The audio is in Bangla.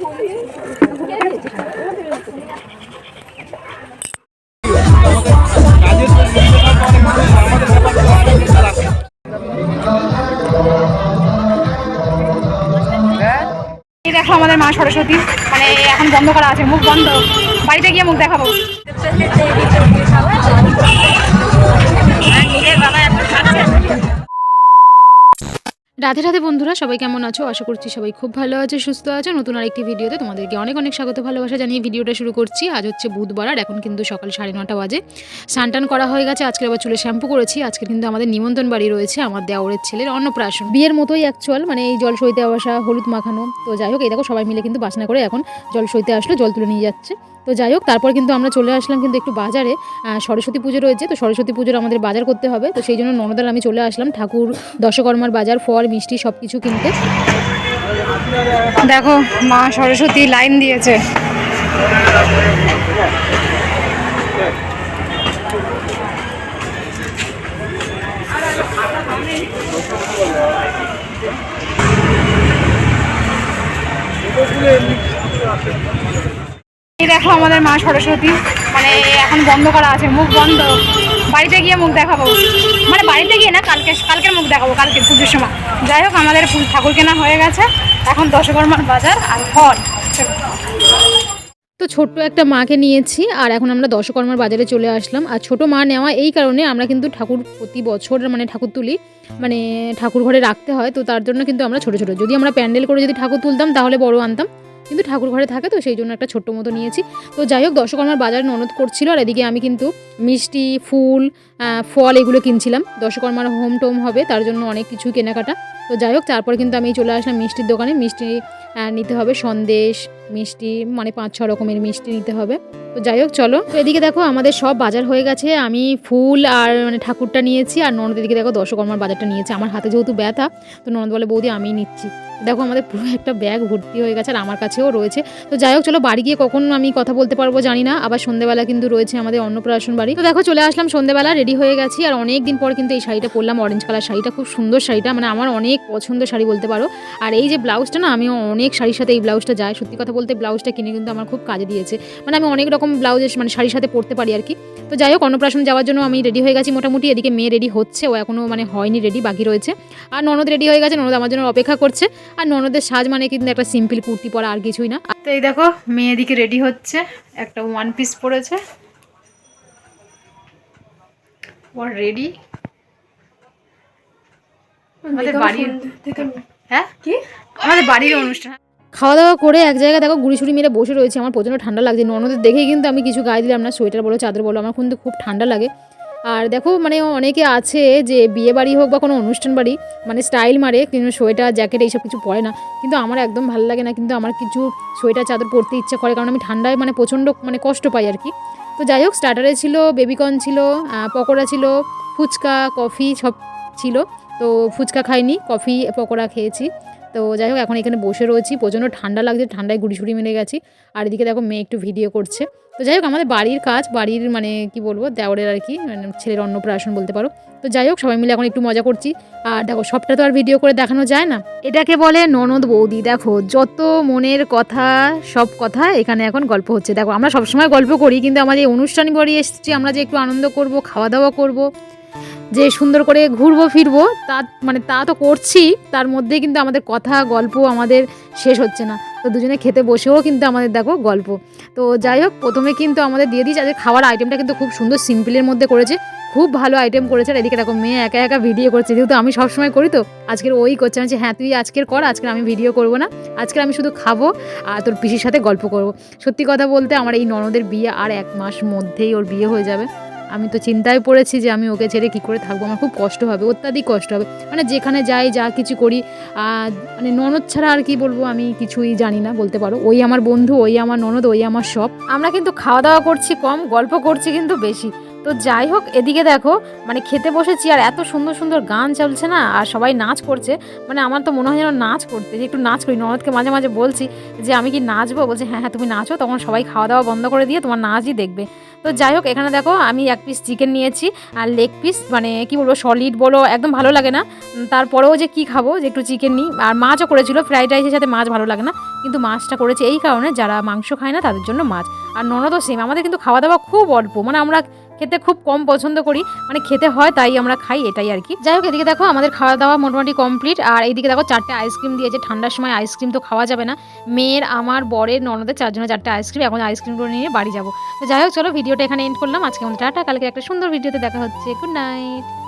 এই দেখো আমাদের মা সরস্বতী, মানে এখন বন্ধ করা আছে, মুখ বন্ধ, বাড়িতে গিয়ে মুখ দেখাবো। রাধে রাধে বন্ধুরা, সবাই কেমন আছো? আশা করছি সবাই খুব ভালো আছে, সুস্থ আছো। নতুন আরেকটি ভিডিওতে তোমাদেরকে অনেক অনেক স্বাগত, ভালোবাসা জানিয়ে ভিডিওটা শুরু করছি। আজ হচ্ছে বুধবার, আর এখন কিন্তু সকাল 9:30 বাজে। স্নান করা হয়ে গেছে, আজকে আবার চুলে শ্যাম্পু করেছি। আজকে কিন্তু আমাদের নিমন্ত্রণ বাড়ি রয়েছে, আমার দেওরের ছেলের অন্নপ্রাশন, বিয়ের মতোই অ্যাকচুয়াল, মানে এই জল সইতে আসা, হলুদ মাখানো। তো যাই হোক, এই দেখো সবাই মিলে কিন্তু বাসনা করে এখন জল সইতে আসলো, জল তুলে নিয়ে যাচ্ছে। তো যাই হোক, তারপর কিন্তু আমরা চলে আসলাম কিন্তু একটু বাজারে, সরস্বতী পুজো রয়েছে, তো সরস্বতী পুজোর আমাদের বাজার করতে হবে। তো সেই জন্য ননদার আমি চলে আসলাম ঠাকুর দশকর্মার বাজার, ফল মিষ্টি সব কিছু কিনতে। দেখো মা সরস্বতী লাইন দিয়েছে। এই দেখো আমাদের মা সরস্বতী, মানে এখন বন্ধ করা আছে, মুখ বন্ধ, বাড়িতে গিয়ে মুখ দেখাবো। মানে বাড়িতে গিয়ে না, কালকের মুখ দেখাবো, কালকে পুজোর সময়। যাই হোক, আমাদের ঠাকুর কেনা হয়ে গেছে, এখন দশকর্মার বাজার আর ফল। তো ছোট্ট একটা মাকে নিয়েছি, আর এখন আমরা দশকর্মার বাজারে চলে আসলাম। আর ছোট মা নেওয়া এই কারণে, আমরা কিন্তু ঠাকুর প্রতি বছর মানে ঠাকুর তুলি, মানে ঠাকুর ঘরে রাখতে হয়, তো তার জন্য কিন্তু আমরা ছোট ছোট, যদি আমরা প্যান্ডেল করে যদি ঠাকুর তুলতাম তাহলে বড় আনতাম, কিন্তু ঠাকুর ঘরে থাকে, তো সেই জন্য একটা ছোট্ট মতো নিয়েছি। তো যাই হোক, দশকর্মার বাজার ননদ করছিল, আর এদিকে আমি কিন্তু মিষ্টি, ফুল, ফল এগুলো কিনছিলাম। দশকর্মার হোম টোম হবে, তার জন্য অনেক কিছু কেনাকাটা। তো যাই হোক, তারপর কিন্তু আমি চলে আসলাম মিষ্টির দোকানে। মিষ্টি নিতে হবে, সন্দেশ মিষ্টি, মানে 5-6 রকমের মিষ্টি নিতে হবে। তো যাই হোক চলো, তো এদিকে দেখো আমাদের সব বাজার হয়ে গেছে। আমি ফুল আর মানে ঠাকুরটা নিয়েছি, আর ননদ এদিকে দেখো দশকর্মার বাজারটা নিয়েছে। আমার হাতে যেহেতু ব্যথা, তো ননদ বলে বৌদি আমিই নিচ্ছি। দেখো আমাদের পুরো একটা ব্যাগ ভর্তি হয়ে গেছে, আর আমার কাছেও রয়েছে। তো যাই হোক চলো, বাড়ি গিয়ে কখন আমি কথা বলতে পারবো জানি না। আবার সন্ধ্যেবেলা কিন্তু রয়েছে আমাদের অন্নপ্রাশন বাড়ি। তো দেখো চলে আসলাম সন্ধ্যেবেলা, রেডি হয়ে গেছি, আর অনেক দিন পর কিন্তু এই শাড়িটা পরলাম, অরেঞ্জ কালার শাড়িটা, খুব সুন্দর শাড়িটা, মানে আমার অনেক পছন্দ শাড়ি বলতে পারো। আর এই যে ব্লাউজটা না, আমি অনেক শাড়ির সাথে এই ব্লাউজটা যায়, সত্যি কথা বলতে ব্লাউজটা কিনে কিন্তু আমার খুব কাজে দিয়েছে, মানে আমি অনেক রকম ব্লাউজের মানে শাড়ির সাথে পরতে পারি আর কি। তো যাই হোক, অন্নপ্রাশন যাওয়ার জন্য আমি রেডি হয়ে গেছি মোটামুটি। এদিকে মেয়ে রেডি হচ্ছে, ও এখনও মানে হয়নি রেডি, বাকি রয়েছে। আর ননদ রেডি হয়ে গেছে, ননদ আমার জন্য অপেক্ষা করছে। আর ননদের সাজ মানে কিন্তু একটা সিম্পল কুর্তি পরা, আর কিছুই না। তো এই দেখো মেয়ে এদিকে রেডি হচ্ছে, একটা ওয়ান পিস পরেছে, ওর রেডি। আমাদের বাড়ির, হ্যাঁ কি আমাদের বাড়ির অনুষ্ঠান। খাওয়া দাওয়া করে এক জায়গায় দেখো গুড়ি ছুরি মেরে বসে রয়েছে, আমার প্রচণ্ড ঠান্ডা লাগছে। ননদের দেখেই কিন্তু আমি কিছু গায়ে দিলাম না, সোয়েটার বলো চাদর বলো, আমার কিন্তু খুব ঠান্ডা লাগে। আর দেখো মানে অনেকে আছে যে বিয়ে বাড়ি হোক বা কোনো অনুষ্ঠান বাড়ি, মানে স্টাইল মারে, কিন্তু সোয়েটার জ্যাকেট এইসব কিছু পরে না, কিন্তু আমার একদম ভালো লাগে না। কিন্তু আমার কিছু সোয়েটার চাদর পরতে ইচ্ছা করে, কারণ আমি ঠান্ডায় মানে প্রচণ্ড মানে কষ্ট পাই আর কি। তো যাই হোক, স্টার্টারে ছিল বেবিকর্ন, ছিল পকোড়া, ছিল ফুচকা, কফি সব ছিল। তো ফুচকা খাইনি, কফি পকোড়া খেয়েছি। তো যাই হোক, এখন এখানে বসে রয়েছি, প্রচণ্ড ঠান্ডা লাগছে, ঠান্ডায় গুড়ি ছুড়ি মেরে গেছি। আর এদিকে দেখো মেয়ে একটু ভিডিও করছে। তো যাই হোক, আমাদের বাড়ির কাজ, বাড়ির মানে কি বলবো, দেওরের আর কি, মানে ছেলের অন্নপ্রাশন বলতে পারো। তো যাই হোক, সবাই মিলে এখন একটু মজা করছি। আর দেখো সবটা তো আর ভিডিও করে দেখানো যায় না, এটাকে বলে ননদ বৌদি। দেখো যত মনের কথা, সব কথা এখানে এখন গল্প হচ্ছে। দেখো আমরা সবসময় গল্প করি, কিন্তু আমাদের অনুষ্ঠান বাড়ি এসেছি, আমরা যে একটু আনন্দ করব, খাওয়া দাওয়া করব, যে সুন্দর করে ঘুরবো ফিরবো, তা তো করছি, তার মধ্যে কিন্তু আমাদের কথা গল্প আমাদের শেষ হচ্ছে না। তো দুজনে খেতে বসেও কিন্তু আমাদের দেখো গল্প। তো যাই হোক, প্রথমে কিন্তু আমাদের দিয়ে দিয়েছে, আজকে খাওয়ার আইটেমটা কিন্তু খুব সুন্দর সিম্পলের মধ্যে করেছে, খুব ভালো আইটেম করেছে। আর এদিকে দেখো মেয়ে একা একা ভিডিও করছে, যেহেতু আমি সবসময় করি, তো আজকের ওই করছে। আমি হ্যাঁ তুই আজকের কর, আজকে আমি ভিডিও করবো না, আজকে আমি শুধু খাবো আর তোর পিসির সাথে গল্প করব। সত্যি কথা বলতে আমার এই ননদের বিয়ে আর 1 মাস মধ্যেই ওর বিয়ে হয়ে যাবে। আমি তো চিন্তায় পড়েছি যে আমি ওকে ছেড়ে কী করে থাকবো, আমার খুব কষ্ট হবে, অত্যাধিক কষ্ট হবে। মানে যেখানে যাই, যা কিছু করি, মানে ননদ ছাড়া আর কি বলবো, আমি কিছুই জানি না বলতে পারো। ওই আমার বন্ধু, ওই আমার ননদ, ওই আমার সব। আমরা কিন্তু খাওয়া দাওয়া করছি কম, গল্প করছি কিন্তু বেশি। তো যাই হোক, এদিকে দেখো মানে খেতে বসেছি আর এত সুন্দর সুন্দর গান চলছে না, আর সবাই নাচ করছে। মানে আমার তো মনে হয় যেন নাচ করতে, যে একটু নাচ করি। ননদকে মাঝে মাঝে বলছি যে আমি কি নাচবো, বলছে হ্যাঁ হ্যাঁ তুমি নাচো। তখন সবাই খাওয়া দাওয়া বন্ধ করে দিয়ে তোমার নাচই দেখবে। তো যাই হোক, এখানে দেখো আমি 1 পিস চিকেন নিয়েছি আর লেগ পিস, মানে কি বলবো, সলিড বলো একদম ভালো লাগে না। তারপরেও যে কি খাবো, যে একটু চিকেন নিই। আর মাছও করেছিল, ফ্রাইড রাইসের সাথে মাছ ভালো লাগে না, কিন্তু মাছটা করেছে এই কারণে যারা মাংস খায় না তাদের জন্য মাছ। আর ননদও সেম। আমাদের কিন্তু খাওয়া দাওয়া খুব অল্প, মানে আমরা খেতে খুব কম পছন্দ করি, মানে খেতে হয় তাই আমরা খাই, এটাই আর কি। যাই হোক, এদিকে দেখো আমাদের খাওয়া দাওয়া মোটামুটি কমপ্লিট। আর এইদিকে দেখো 4টে আইসক্রিম দিয়েছে। ঠান্ডার সময় আইসক্রিম তো খাওয়া যাবে না। মেয়ের, আমার, বরের, ননদের 4 জনের 4টে আইসক্রিম। এখন আইসক্রিমগুলো নিয়ে বাড়ি যাবো। তো যাই হোক, চলো ভিডিওটা এখানে এন্ড করলাম। আজকে আমাদের টাটা, কালকে একটা সুন্দর ভিডিওতে দেখা হচ্ছে। Good night.